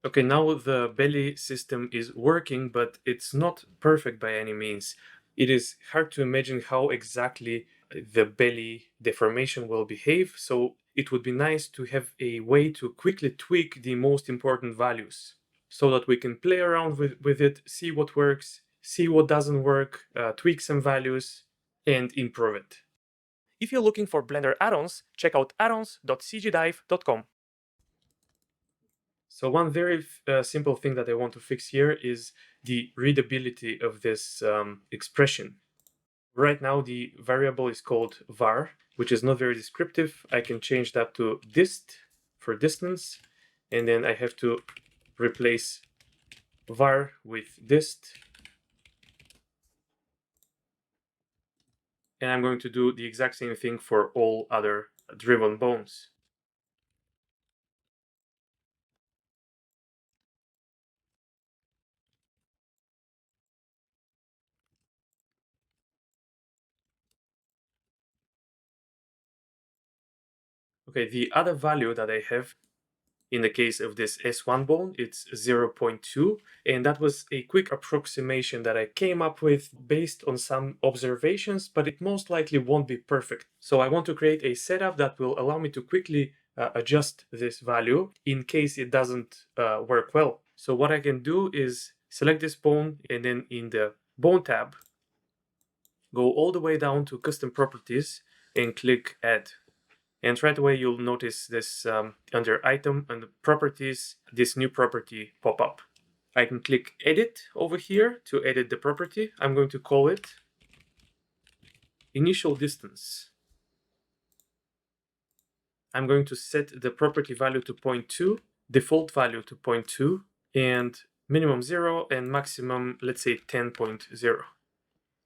Okay, now the belly system is working, but it's not perfect by any means. It is hard to imagine how exactly the belly deformation will behave, so it would be nice to have a way to quickly tweak the most important values so that we can play around with it, see what works, see what doesn't work, tweak some values, and improve it. If you're looking for Blender add-ons, check out addons.cgdive.com. So one very simple thing that I want to fix here is the readability of this expression. Right now the variable is called var, which is not very descriptive. I can change that to dist for distance, and then I have to replace var with dist. And I'm going to do the exact same thing for all other driven bones. Okay, the other value that I have in the case of this S1 bone, it's 0.2, and that was a quick approximation that I came up with based on some observations, but it most likely won't be perfect. So I want to create a setup that will allow me to quickly adjust this value in case it doesn't work well. So what I can do is select this bone, and then in the bone tab, go all the way down to custom properties and click add. And right away, you'll notice this under item and properties, this new property pop up. I can click edit over here to edit the property. I'm going to call it initial distance. I'm going to set the property value to 0.2, default value to 0.2, and minimum 0 and maximum, let's say 10.0.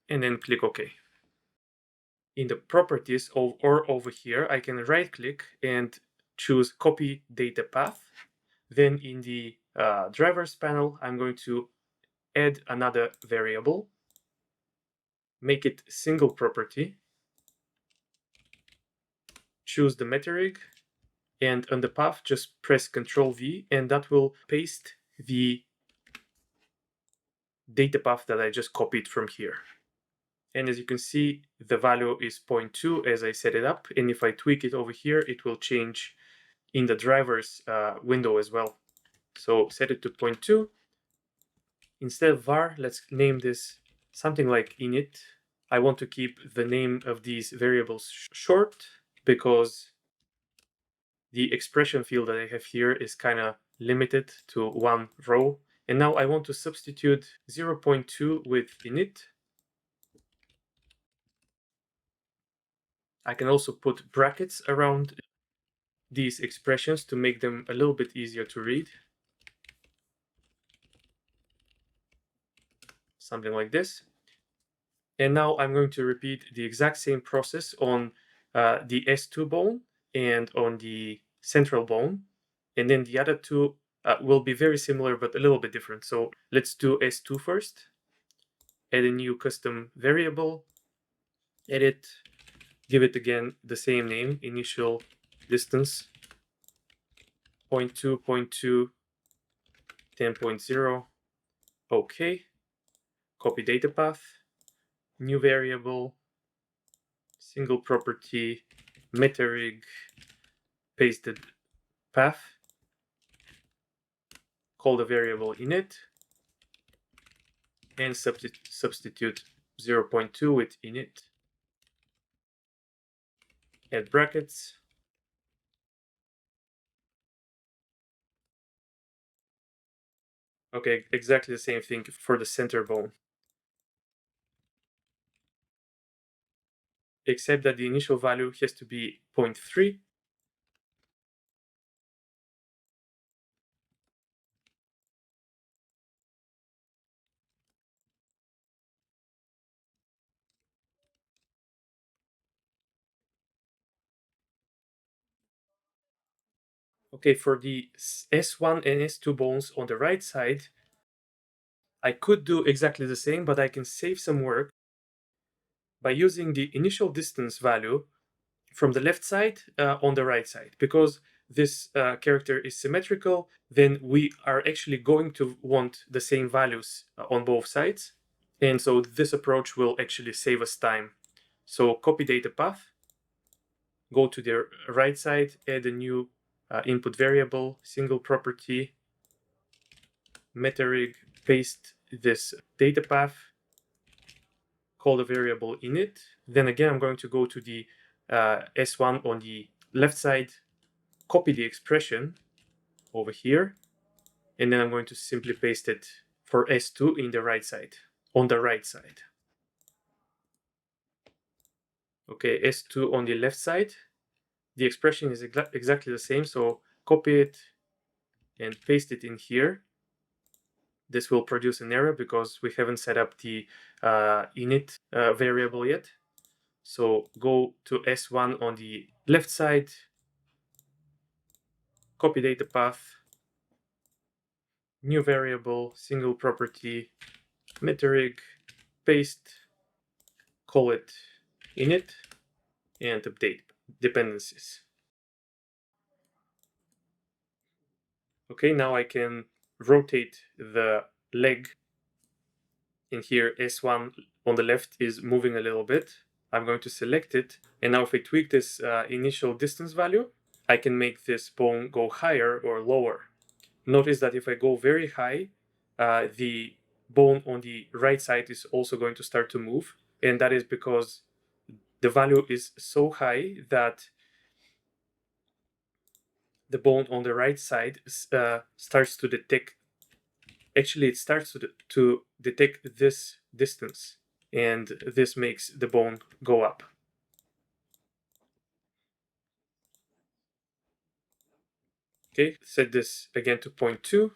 And then click OK. In the properties or over here, I can right click and choose copy data path. Then in the drivers panel, I'm going to add another variable, make it single property, choose the metarig, and on the path, just press Ctrl V, and that will paste the data path that I just copied from here. And as you can see, the value is 0.2 as I set it up. And if I tweak it over here, it will change in the drivers window as well. So set it to 0.2. Instead of var, let's name this something like init. I want to keep the name of these variables short because the expression field that I have here is kind of limited to one row. And now I want to substitute 0.2 with init. I can also put brackets around these expressions to make them a little bit easier to read. Something like this. And now I'm going to repeat the exact same process on the S2 bone and on the central bone. And then the other two will be very similar, but a little bit different. So let's do S2 first. Add a new custom variable, edit, give it again the same name, initial distance, 0.2, 0.2, 10.0. Okay. Copy data path, new variable, single property, metarig, pasted path, call the variable init, and substitute 0.2 with init. Add brackets. Okay, exactly the same thing for the center bone. Except that the initial value has to be 0.3. Okay, for the S1 and S2 bones on the right side, I could do exactly the same, but I can save some work by using the initial distance value from the left side on the right side, because this character is symmetrical, then we are actually going to want the same values on both sides. And so this approach will actually save us time. So copy data path, go to the right side, add a new input variable, single property, metarig, paste this data path, call the variable init. Then again, I'm going to go to the S1 on the left side, copy the expression over here, and then I'm going to simply paste it for S2 in the right side, on the right side. Okay, S2 on the left side, the expression is exactly the same, so copy it and paste it in here. This will produce an error because we haven't set up the init variable yet. So go to S1 on the left side, copy data path, new variable, single property, metarig, paste, call it init, and update dependencies. Okay, now I can rotate the leg. In here, S1 on the left is moving a little bit. I'm going to select it. And now if I tweak this initial distance value, I can make this bone go higher or lower. Notice that if I go very high, the bone on the right side is also going to start to move. And that is because the value is so high that the bone on the right side starts to detect. Actually, it starts to detect this distance, and this makes the bone go up. Okay, set this again to 0.2.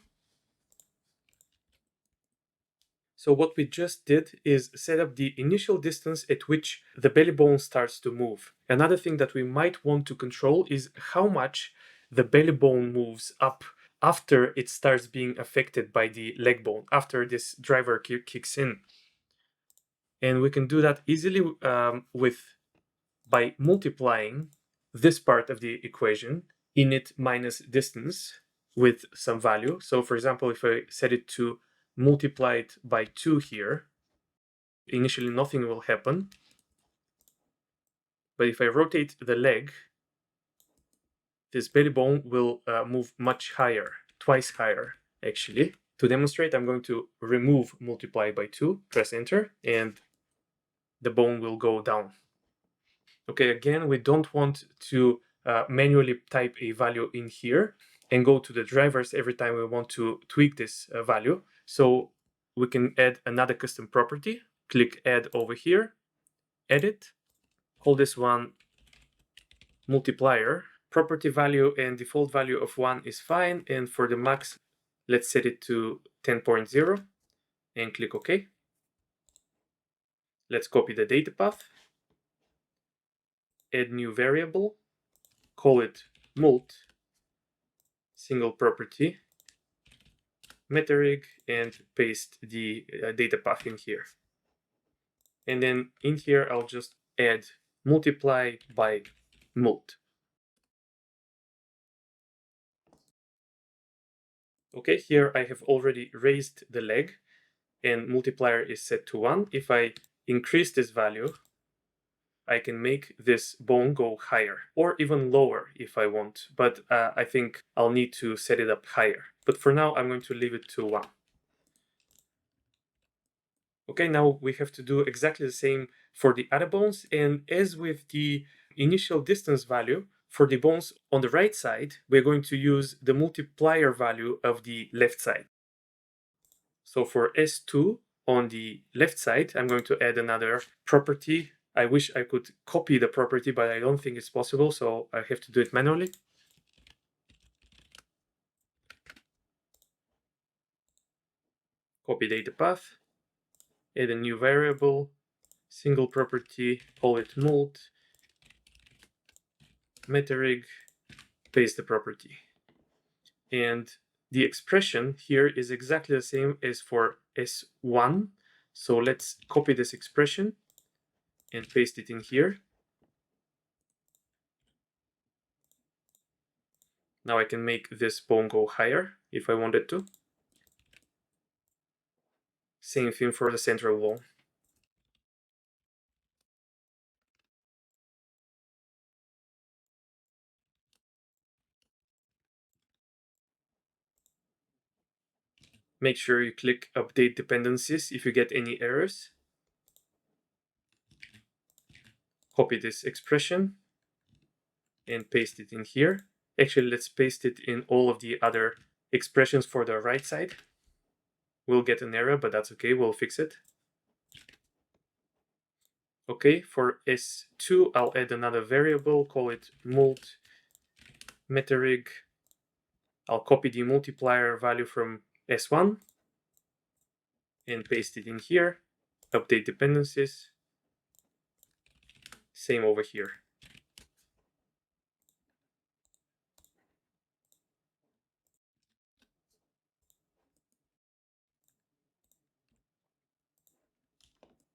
So what we just did is set up the initial distance at which the belly bone starts to move. Another thing that we might want to control is how much the belly bone moves up after it starts being affected by the leg bone, after this driver kicks in. And we can do that easily by multiplying this part of the equation, init minus distance, with some value. So for example, if I set it to multiply it by 2 here, initially nothing will happen. But if I rotate the leg, this belly bone will move much higher, twice higher actually. To demonstrate, I'm going to remove multiply by 2, press enter, and the bone will go down. Okay, again, we don't want to manually type a value in here and go to the drivers every time we want to tweak this value. So we can add another custom property, click add over here, edit, call this one multiplier, property value and default value of 1 is fine. And for the max, let's set it to 10.0 and click OK. Let's copy the data path, add new variable, call it mult, single property, metarig, and paste the data path in here. And then in here, I'll just add multiply by mult. Okay, here I have already raised the leg and multiplier is set to 1. If I increase this value, I can make this bone go higher or even lower if I want, but I think I'll need to set it up higher. But for now, I'm going to leave it to 1. Okay, now we have to do exactly the same for the other bones. And as with the initial distance value, for the bones on the right side, we're going to use the multiplier value of the left side. So for S2 on the left side, I'm going to add another property. I wish I could copy the property, but I don't think it's possible, so I have to do it manually. Copy data path, add a new variable, single property, call it mult, metarig, paste the property. And the expression here is exactly the same as for S1. So let's copy this expression and paste it in here. Now I can make this bone go higher if I wanted to. Same thing for the central wall. Make sure you click Update Dependencies if you get any errors. Copy this expression and paste it in here. Actually, let's paste it in all of the other expressions for the right side. We'll get an error, but that's okay, we'll fix it. Okay, for S2, I'll add another variable, call it metarig. I'll copy the multiplier value from S1 and paste it in here. Update dependencies. Same over here.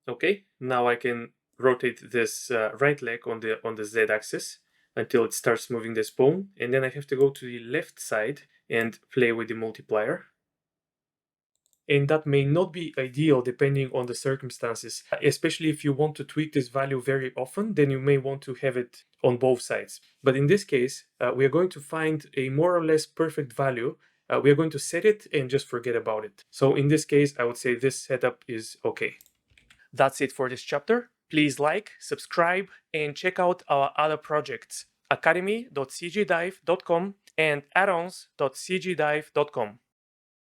Okay, now I can rotate this right leg on the z-axis until it starts moving this bone, and then I have to go to the left side and play with the multiplier. And that may not be ideal depending on the circumstances, especially if you want to tweak this value very often, then you may want to have it on both sides. But in this case, we are going to find a more or less perfect value. We are going to set it and just forget about it. So in this case, I would say this setup is okay. That's it for this chapter. Please like, subscribe, and check out our other projects, academy.cgdive.com and addons.cgdive.com.